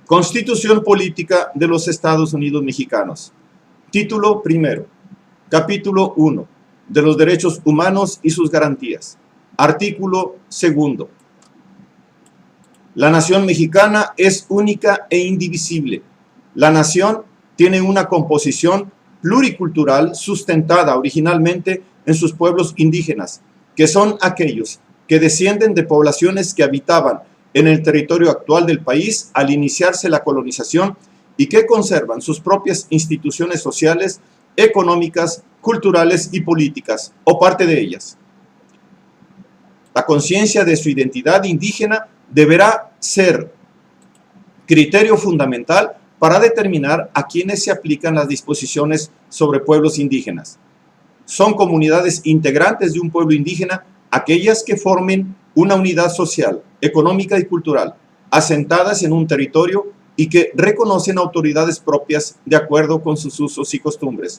Constitución Política de los Estados Unidos Mexicanos. Título primero. Capítulo 1. De los Derechos Humanos y sus Garantías. Artículo segundo. La nación mexicana es única e indivisible. La nación tiene una composición pluricultural sustentada originalmente en sus pueblos indígenas, que son aquellos que descienden de poblaciones que habitaban en el territorio actual del país al iniciarse la colonización y que conservan sus propias instituciones sociales, económicas, culturales y políticas, o parte de ellas. La conciencia de su identidad indígena deberá ser criterio fundamental para determinar a quienes se aplican las disposiciones sobre pueblos indígenas. Son comunidades integrantes de un pueblo indígena aquellas que formen una unidad social, económica y cultural, asentadas en un territorio y que reconocen autoridades propias de acuerdo con sus usos y costumbres.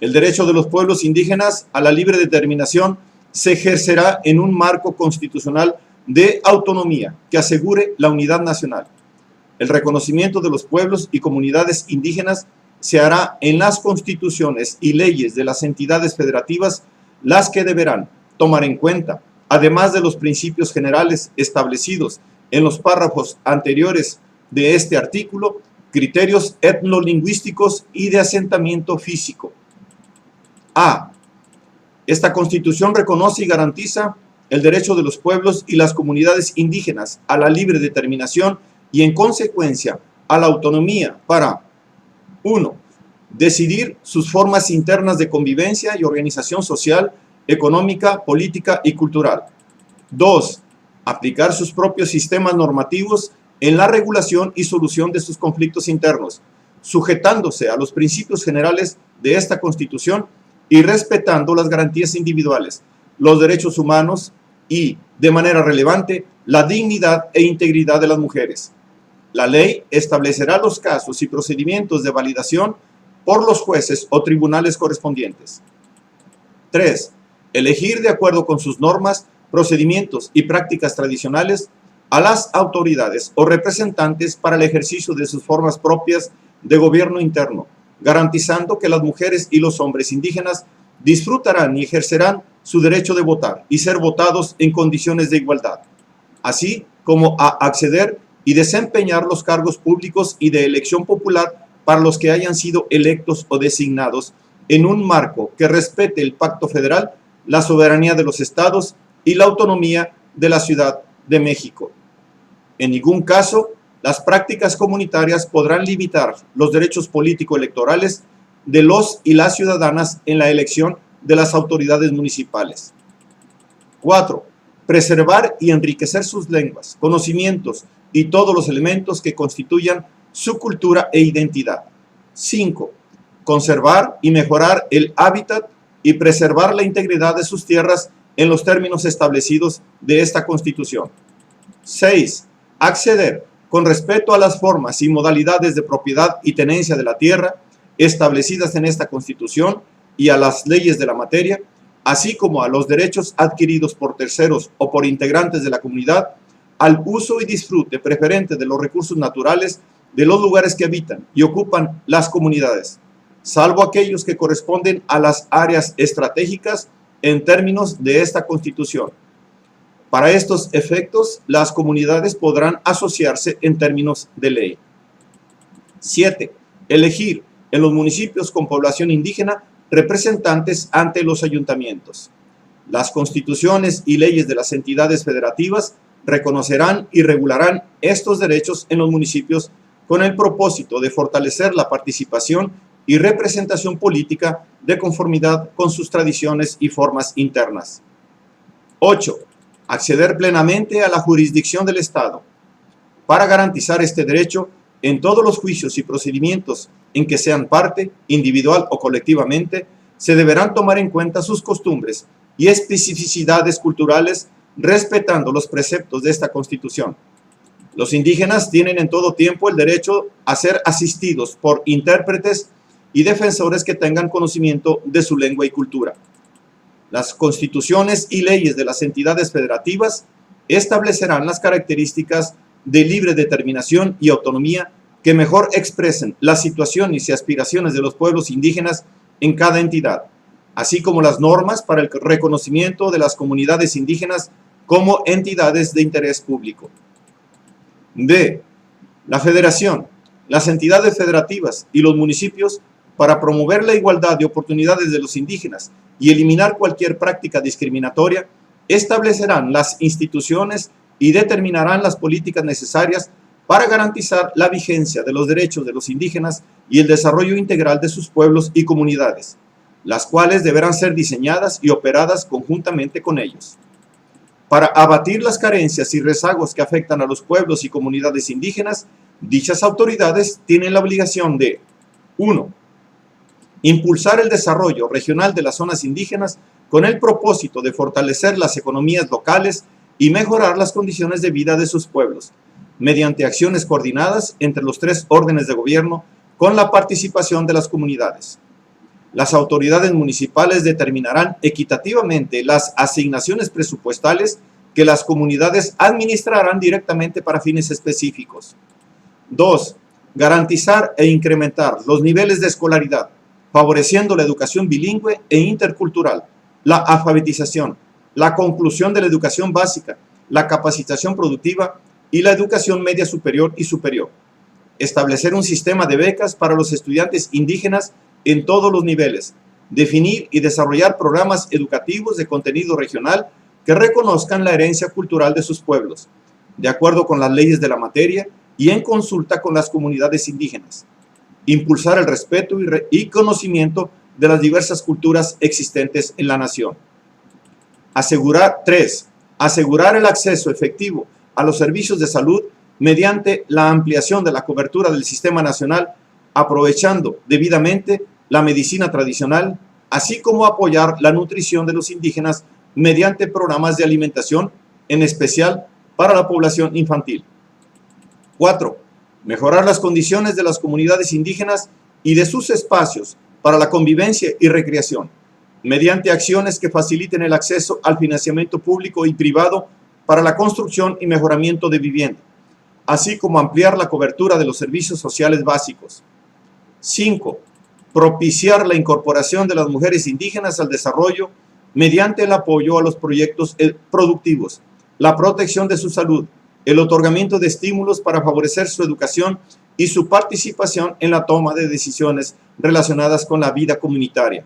El derecho de los pueblos indígenas a la libre determinación se ejercerá en un marco constitucional de autonomía que asegure la unidad nacional. El reconocimiento de los pueblos y comunidades indígenas se hará en las constituciones y leyes de las entidades federativas, las que deberán tomar en cuenta, además de los principios generales establecidos en los párrafos anteriores de este artículo, criterios etnolingüísticos y de asentamiento físico. A. Esta Constitución reconoce y garantiza el derecho de los pueblos y las comunidades indígenas a la libre determinación y, en consecuencia, a la autonomía para 1. Decidir sus formas internas de convivencia y organización social, económica, política y cultural. 2. Aplicar sus propios sistemas normativos en la regulación y solución de sus conflictos internos, sujetándose a los principios generales de esta Constitución y respetando las garantías individuales, los derechos humanos y, de manera relevante, la dignidad e integridad de las mujeres. La ley establecerá los casos y procedimientos de validación por los jueces o tribunales correspondientes. 3. Elegir de acuerdo con sus normas, procedimientos y prácticas tradicionales a las autoridades o representantes para el ejercicio de sus formas propias de gobierno interno, garantizando que las mujeres y los hombres indígenas disfrutarán y ejercerán su derecho de votar y ser votados en condiciones de igualdad, así como a acceder y desempeñar los cargos públicos y de elección popular para los que hayan sido electos o designados en un marco que respete el Pacto Federal, la soberanía de los estados y la autonomía de la Ciudad de México. En ningún caso, las prácticas comunitarias podrán limitar los derechos político-electorales de los y las ciudadanas en la elección de las autoridades municipales. 4. Preservar y enriquecer sus lenguas, conocimientos y todos los elementos que constituyan su cultura e identidad. 5. Conservar y mejorar el hábitat y preservar la integridad de sus tierras en los términos establecidos de esta Constitución. 6. Acceder con respeto a las formas y modalidades de propiedad y tenencia de la tierra establecidas en esta Constitución y a las leyes de la materia, así como a los derechos adquiridos por terceros o por integrantes de la comunidad al uso y disfrute preferente de los recursos naturales de los lugares que habitan y ocupan las comunidades, salvo aquellos que corresponden a las áreas estratégicas en términos de esta Constitución. Para estos efectos, las comunidades podrán asociarse en términos de ley. 7. Elegir en los municipios con población indígena representantes ante los ayuntamientos. Las constituciones y leyes de las entidades federativas reconocerán y regularán estos derechos en los municipios con el propósito de fortalecer la participación y representación política de conformidad con sus tradiciones y formas internas. 8. Acceder plenamente a la jurisdicción del Estado. Para garantizar este derecho, en todos los juicios y procedimientos en que sean parte, individual o colectivamente, se deberán tomar en cuenta sus costumbres y especificidades culturales, respetando los preceptos de esta Constitución. Los indígenas tienen en todo tiempo el derecho a ser asistidos por intérpretes y defensores que tengan conocimiento de su lengua y cultura. Las constituciones y leyes de las entidades federativas establecerán las características de libre determinación y autonomía que mejor expresen las situaciones y aspiraciones de los pueblos indígenas en cada entidad, así como las normas para el reconocimiento de las comunidades indígenas como entidades de interés público. D. La Federación, las entidades federativas y los municipios, para promover la igualdad de oportunidades de los indígenas y eliminar cualquier práctica discriminatoria, establecerán las instituciones y determinarán las políticas necesarias para garantizar la vigencia de los derechos de los indígenas y el desarrollo integral de sus pueblos y comunidades, las cuales deberán ser diseñadas y operadas conjuntamente con ellos. Para abatir las carencias y rezagos que afectan a los pueblos y comunidades indígenas, dichas autoridades tienen la obligación de 1. Impulsar el desarrollo regional de las zonas indígenas con el propósito de fortalecer las economías locales y mejorar las condiciones de vida de sus pueblos, mediante acciones coordinadas entre los 3 órdenes de gobierno con la participación de las comunidades. Las autoridades municipales determinarán equitativamente las asignaciones presupuestales que las comunidades administrarán directamente para fines específicos. 2. Garantizar e incrementar los niveles de escolaridad, favoreciendo la educación bilingüe e intercultural, la alfabetización, la conclusión de la educación básica, la capacitación productiva y la educación media superior y superior. Establecer un sistema de becas para los estudiantes indígenas en todos los niveles. Definir y desarrollar programas educativos de contenido regional que reconozcan la herencia cultural de sus pueblos, de acuerdo con las leyes de la materia y en consulta con las comunidades indígenas. Impulsar el respeto y conocimiento de las diversas culturas existentes en la nación. 3. Asegurar el acceso efectivo a los servicios de salud mediante la ampliación de la cobertura del sistema nacional, aprovechando debidamente la medicina tradicional, así como apoyar la nutrición de los indígenas mediante programas de alimentación, en especial para la población infantil. 4. Mejorar las condiciones de las comunidades indígenas y de sus espacios para la convivencia y recreación, mediante acciones que faciliten el acceso al financiamiento público y privado para la construcción y mejoramiento de vivienda, así como ampliar la cobertura de los servicios sociales básicos. 5. Propiciar la incorporación de las mujeres indígenas al desarrollo mediante el apoyo a los proyectos productivos, la protección de su salud, el otorgamiento de estímulos para favorecer su educación y su participación en la toma de decisiones relacionadas con la vida comunitaria.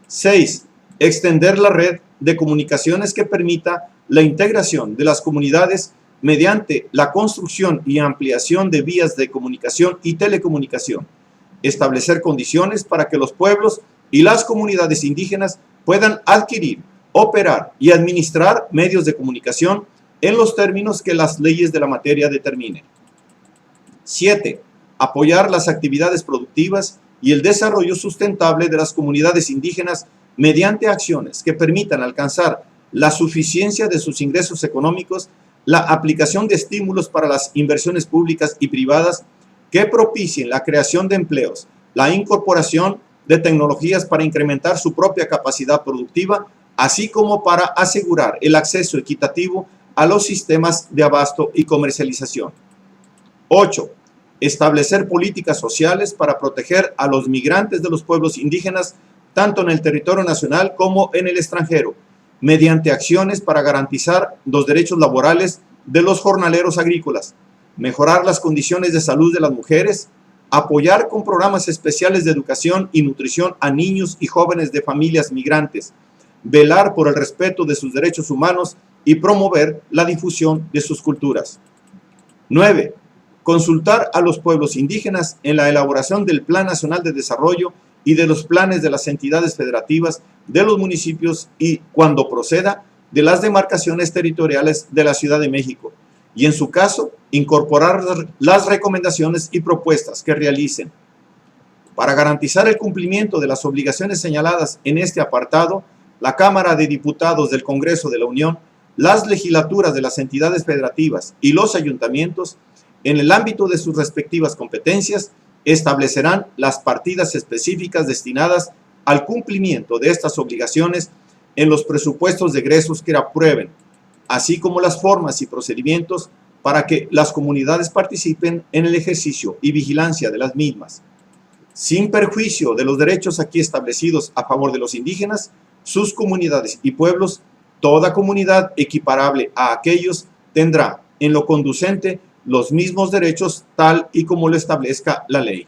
6. Extender la red de comunicaciones que permita la integración de las comunidades mediante la construcción y ampliación de vías de comunicación y telecomunicación. Establecer condiciones para que los pueblos y las comunidades indígenas puedan adquirir, operar y administrar medios de comunicación en los términos que las leyes de la materia determinen. 7. Apoyar las actividades productivas y el desarrollo sustentable de las comunidades indígenas mediante acciones que permitan alcanzar la suficiencia de sus ingresos económicos, la aplicación de estímulos para las inversiones públicas y privadas que propicien la creación de empleos, la incorporación de tecnologías para incrementar su propia capacidad productiva, así como para asegurar el acceso equitativo a los sistemas de abasto y comercialización. 8. Establecer políticas sociales para proteger a los migrantes de los pueblos indígenas, tanto en el territorio nacional como en el extranjero, mediante acciones para garantizar los derechos laborales de los jornaleros agrícolas, mejorar las condiciones de salud de las mujeres, apoyar con programas especiales de educación y nutrición a niños y jóvenes de familias migrantes, velar por el respeto de sus derechos humanos y promover la difusión de sus culturas. 9. Consultar a los pueblos indígenas en la elaboración del Plan Nacional de Desarrollo y de los planes de las entidades federativas, de los municipios y, cuando proceda, de las demarcaciones territoriales de la Ciudad de México, y en su caso, incorporar las recomendaciones y propuestas que realicen. Para garantizar el cumplimiento de las obligaciones señaladas en este apartado, la Cámara de Diputados del Congreso de la Unión, las legislaturas de las entidades federativas y los ayuntamientos, en el ámbito de sus respectivas competencias, establecerán las partidas específicas destinadas al cumplimiento de estas obligaciones en los presupuestos de egresos que aprueben, así como las formas y procedimientos para que las comunidades participen en el ejercicio y vigilancia de las mismas. Sin perjuicio de los derechos aquí establecidos a favor de los indígenas, sus comunidades y pueblos, toda comunidad equiparable a aquellos tendrá en lo conducente los mismos derechos tal y como lo establezca la ley.